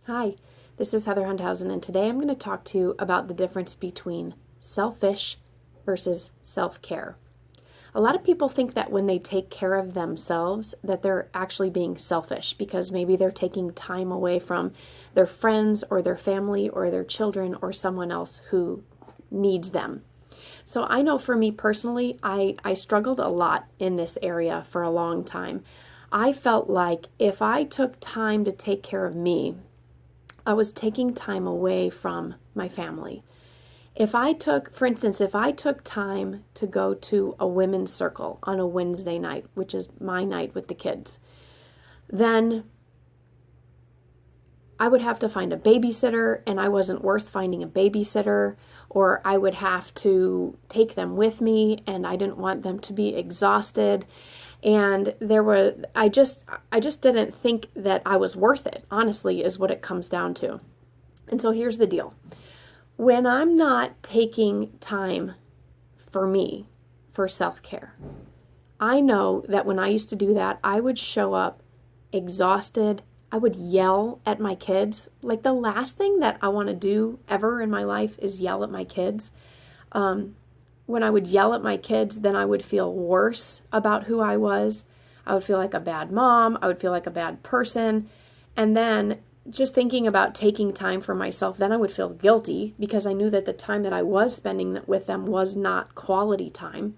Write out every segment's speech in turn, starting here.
Hi, this is Heather Hundhausen, and today I'm going to talk to you about the difference between selfish versus self-care. A lot of people think that when they take care of themselves that they're actually being selfish because maybe they're taking time away from their friends or their family or their children or someone else who needs them. So I know for me personally, I struggled a lot in this area for a long time. I felt like if I took time to take care of me, I was taking time away from my family. If I took, for instance, if I took time to go to a women's circle on a Wednesday night, which is my night with the kids, then I would have to find a babysitter, and I wasn't worth finding a babysitter, or I would have to take them with me, and I didn't want them to be exhausted. And I just didn't think that I was worth it, honestly, is what it comes down to. And so here's the deal. When I'm not taking time for me, for self-care, I know that when I used to do that, I would show up exhausted. I would yell at my kids. Like, the last thing that I want to do ever in my life is yell at my kids. When I would yell at my kids, then I would feel worse about who I was. I would feel like a bad mom. I would feel like a bad person. And then just thinking about taking time for myself, then I would feel guilty because I knew that the time that I was spending with them was not quality time.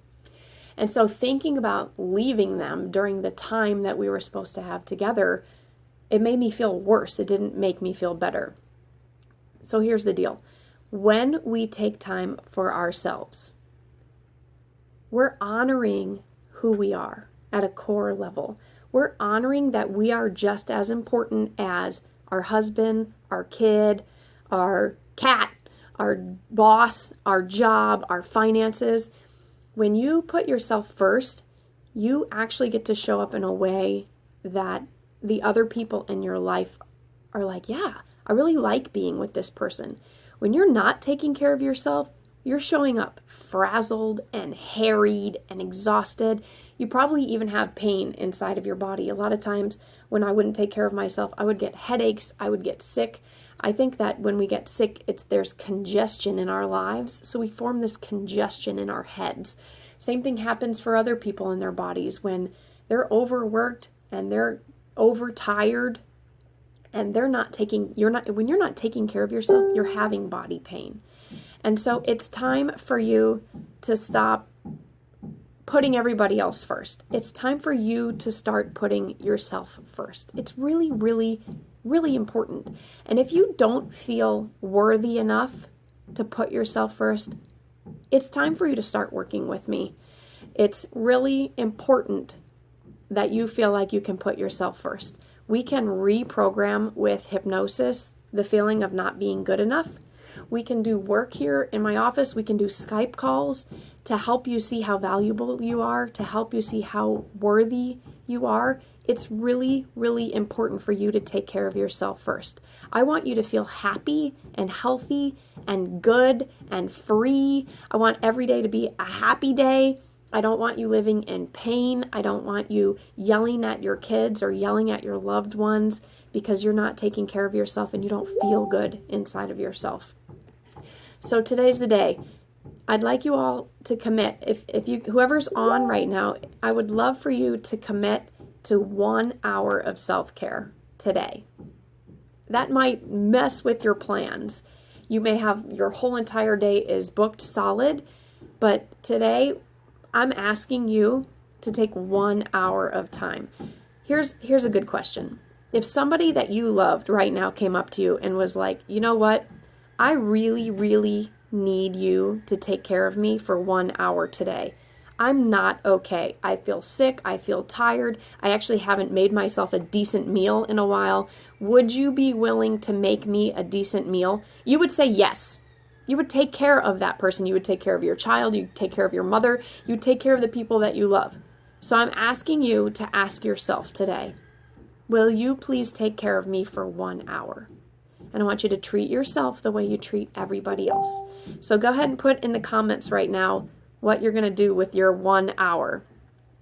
And so thinking about leaving them during the time that we were supposed to have together, it made me feel worse. It didn't make me feel better. So here's the deal. When we take time for ourselves, we're honoring who we are at a core level. We're honoring that we are just as important as our husband, our kid, our cat, our boss, our job, our finances. When you put yourself first, you actually get to show up in a way that the other people in your life are like, yeah, I really like being with this person. When you're not taking care of yourself, you're showing up frazzled and harried and exhausted. You probably even have pain inside of your body. A lot of times when I wouldn't take care of myself, I would get headaches, I would get sick. I think that when we get sick, there's congestion in our lives. So we form this congestion in our heads. Same thing happens for other people in their bodies when they're overworked and they're overtired and when you're not taking care of yourself, you're having body pain. And so it's time for you to stop putting everybody else first. It's time for you to start putting yourself first. It's really, really, really important. And if you don't feel worthy enough to put yourself first, it's time for you to start working with me. It's really important that you feel like you can put yourself first. We can reprogram with hypnosis the feeling of not being good enough. We can do work here in my office. We can do Skype calls to help you see how valuable you are, to help you see how worthy you are. It's really, really important for you to take care of yourself first. I want you to feel happy and healthy and good and free. I want every day to be a happy day. I don't want you living in pain. I don't want you yelling at your kids or yelling at your loved ones because you're not taking care of yourself and you don't feel good inside of yourself. So today's the day. I'd like you all to commit. If you, whoever's on right now, I would love for you to commit to 1 hour of self-care today. That might mess with your plans. You may have your whole entire day is booked solid, but today I'm asking you to take 1 hour of time. Here's a good question. If somebody that you loved right now came up to you and was like, you know what? I really, really need you to take care of me for 1 hour today. I'm not okay. I feel sick. I feel tired. I actually haven't made myself a decent meal in a while. Would you be willing to make me a decent meal? You would say yes. You would take care of that person. You would take care of your child. You'd take care of your mother. You'd take care of the people that you love. So I'm asking you to ask yourself today, will you please take care of me for 1 hour? And I want you to treat yourself the way you treat everybody else. So go ahead and put in the comments right now what you're going to do with your 1 hour.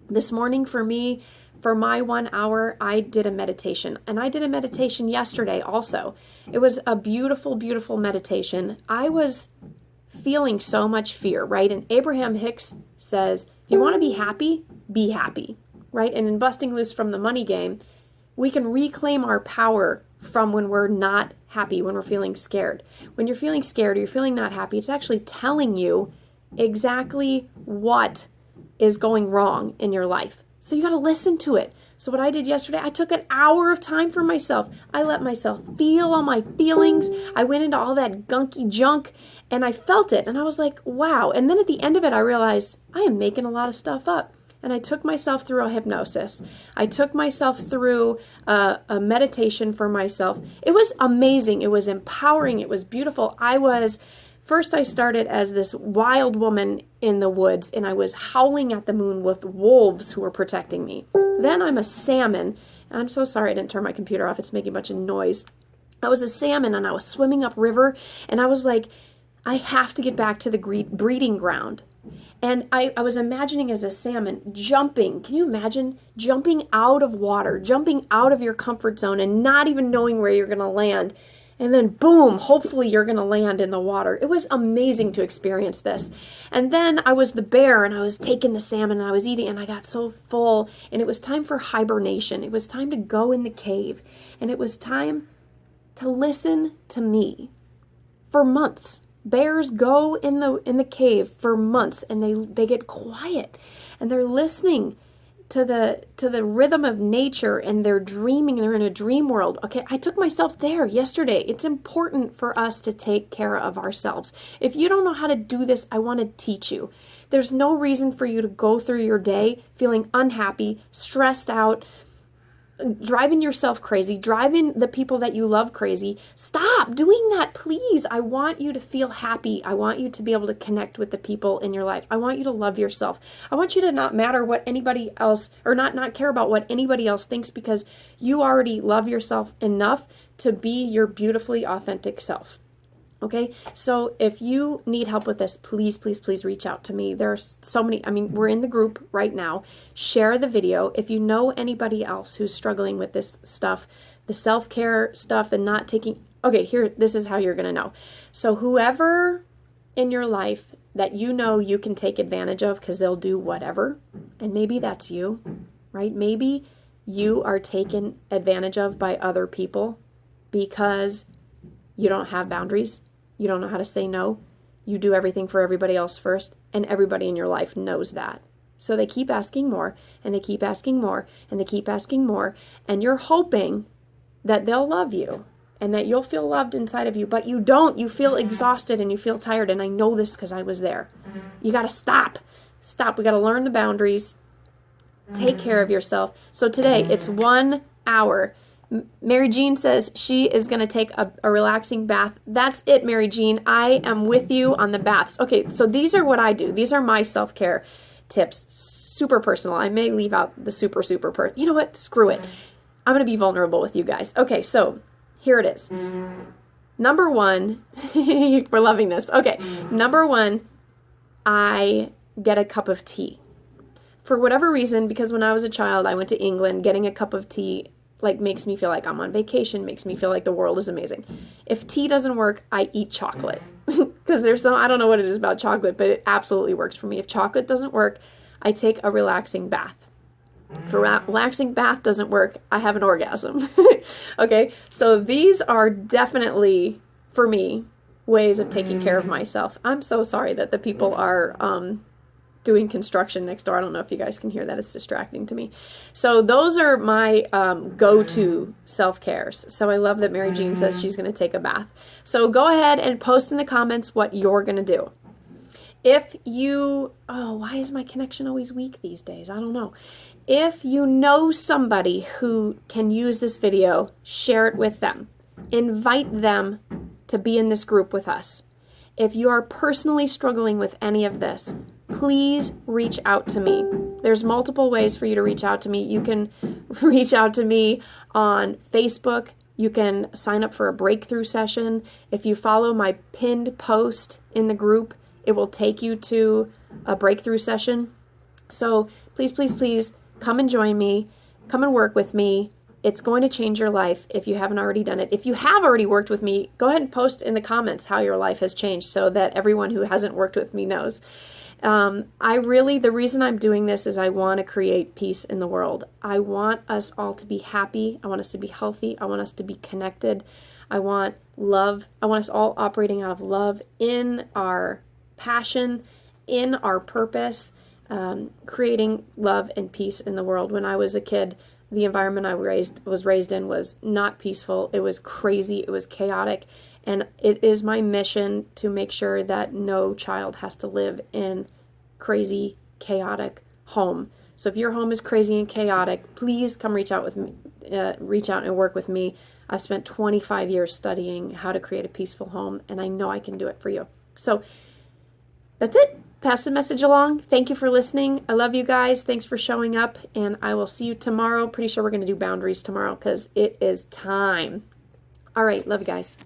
This morning for me, For my 1 hour, I did a meditation, and I did a meditation yesterday also. It was a beautiful, beautiful meditation. I was feeling so much fear, right? And Abraham Hicks says, if you want to be happy, right? And in Busting Loose from the Money Game, we can reclaim our power from when we're not happy, when we're feeling scared. When you're feeling scared or you're feeling not happy, it's actually telling you exactly what is going wrong in your life. So you got to listen to it. So what I did yesterday, I took an hour of time for myself. I let myself feel all my feelings. I went into all that gunky junk and I felt it. And I was like, wow. And then at the end of it, I realized I am making a lot of stuff up. And I took myself through a hypnosis. I took myself through a meditation for myself. It was amazing. It was empowering. It was beautiful. First I started as this wild woman in the woods, and I was howling at the moon with wolves who were protecting me. Then I'm a salmon. I'm so sorry I didn't turn my computer off. It's making a bunch of noise. I was a salmon, and I was swimming upriver, and I was like, I have to get back to the breeding ground. And I was imagining as a salmon jumping. Can you imagine jumping out of water, jumping out of your comfort zone and not even knowing where you're going to land? And then boom, hopefully you're going to land in the water. It was amazing to experience this. And then I was the bear and I was taking the salmon and I was eating and I got so full. And it was time for hibernation. It was time to go in the cave. And it was time to listen to me for months. Bears go in the cave for months and they get quiet and they're listening to the rhythm of nature and they're dreaming. They're in a dream world. Okay, I took myself there yesterday. It's important for us to take care of ourselves. If you don't know how to do this, I want to teach you. There's no reason for you to go through your day feeling unhappy, stressed out, driving yourself crazy, driving the people that you love crazy. Stop doing that, please. I want you to feel happy. I want you to be able to connect with the people in your life. I want you to love yourself. I want you to not matter what anybody else, or not care about what anybody else thinks, because you already love yourself enough to be your beautifully authentic self. Okay, so if you need help with this, please, please, please reach out to me. There's so many, we're in the group right now. Share the video. If you know anybody else who's struggling with this stuff, the self-care stuff, the not taking, okay, here, this is how you're going to know. So whoever in your life that you know you can take advantage of because they'll do whatever, and maybe that's you, right? Maybe you are taken advantage of by other people because you don't have boundaries. You don't know how to say no. You do everything for everybody else first, and everybody in your life knows that. So they keep asking more, and they keep asking more, and they keep asking more, and you're hoping that they'll love you and that you'll feel loved inside of you, but you don't. You feel exhausted and you feel tired, and I know this because I was there. You got to stop. Stop. We got to learn the boundaries. Take care of yourself. So today, it's 1 hour. Mary Jean says she is going to take a relaxing bath. That's it, Mary Jean. I am with you on the baths. Okay, so these are what I do. These are my self-care tips. Super personal. I may leave out the super you know what? Screw it. I'm going to be vulnerable with you guys. Okay, so here it is. Number one, we're loving this. Okay, number one, I get a cup of tea. For whatever reason, because when I was a child, I went to England, getting a cup of tea makes me feel like I'm on vacation, makes me feel like the world is amazing. If tea doesn't work, I eat chocolate. Because I don't know what it is about chocolate, but it absolutely works for me. If chocolate doesn't work, I take a relaxing bath. If a relaxing bath doesn't work, I have an orgasm. Okay, so these are definitely, for me, ways of taking care of myself. I'm so sorry that the people are doing construction next door. I don't know if you guys can hear that. It's distracting to me. So those are my go-to self-cares. So I love that Mary Jean says she's going to take a bath. So go ahead and post in the comments what you're going to do. If you, why is my connection always weak these days? I don't know. If you know somebody who can use this video, share it with them. Invite them to be in this group with us. If you are personally struggling with any of this, please reach out to me. There's multiple ways for you to reach out to me. You can reach out to me on Facebook. You can sign up for a breakthrough session. If you follow my pinned post in the group, it will take you to a breakthrough session. So please, please, please come and join me. come and work with me. It's going to change your life if you haven't already done it. If you have already worked with me, go ahead and post in the comments how your life has changed so that everyone who hasn't worked with me knows. The reason I'm doing this is I want to create peace in the world. I want us all to be happy. I want us to be healthy. I want us to be connected. I want love. I want us all operating out of love in our passion, in our purpose, creating love and peace in the world. When I was a kid, the environment I was raised in was not peaceful. It was crazy. It was chaotic. And it is my mission to make sure that no child has to live in crazy, chaotic home. So if your home is crazy and chaotic, please come reach out and work with me. I've spent 25 years studying how to create a peaceful home, and I know I can do it for you. So that's it. Pass the message along. Thank you for listening. I love you guys. Thanks for showing up, and I will see you tomorrow. Pretty sure we're going to do boundaries tomorrow because it is time. All right. Love you guys.